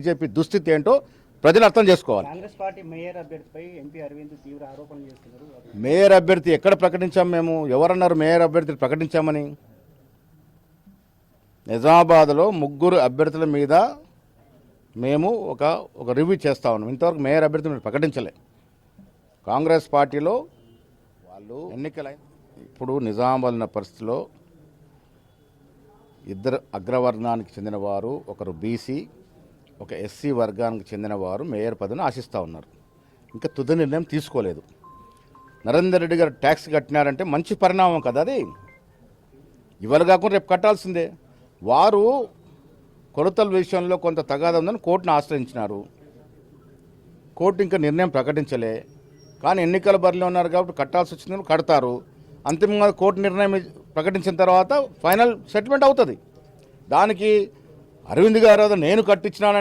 BJP దుస్థితి ఏంటో ప్రజలు అర్థం చేసుకోవాలి. కాంగ్రెస్ పార్టీ మేయర్ అభ్యర్థిపై ఎంపీ అరవింద్ తీవ్ర ఆరోపణలు చేస్తున్నారు. మేయర్ అభ్యర్థి ఎక్కడ ప్రకటించాం? మేము ఎవరన్నారు మేయర్ అభ్యర్థిని ప్రకటించామని? నిజామాబాద్లో 3 అభ్యర్థుల మీద మేము ఒక రివ్యూ చేస్తా ఉన్నాం. ఇంతవరకు మేయర్ అభ్యర్థిని ప్రకటించలే. కాంగ్రెస్ పార్టీలో వాళ్ళు ఎన్నికలై ఇప్పుడు నిజామాబాద్ ఉన్న పరిస్థితిలో 2 అగ్రవర్ణానికి చెందిన వారు, ఒకరు బీసీ, ఒక ఎస్సీ వర్గానికి చెందిన వారు మేయర్ పదవిని ఆశిస్తూ ఉన్నారు. ఇంకా తుది నిర్ణయం తీసుకోలేదు. నరేందర్ రెడ్డి గారు ట్యాక్స్ కట్టినారంటే మంచి పరిణామం కదా అది. ఇవాళ కాకుండా రేపు కట్టాల్సిందే. వారు కొలతల విషయంలో కొంత తగాదా ఉందని కోర్టును ఆశ్రయించినారు. కోర్టు ఇంకా నిర్ణయం ప్రకటించలే. కానీ ఎన్నికల బరిలో ఉన్నారు కాబట్టి కట్టాల్సి వచ్చిందని కడతారు. అంతిమంగా కోర్టు నిర్ణయం ప్రకటించిన తర్వాత ఫైనల్ సెటిల్మెంట్ అవుతుంది. దానికి అరవింద్ గారు నేను కట్టించినానని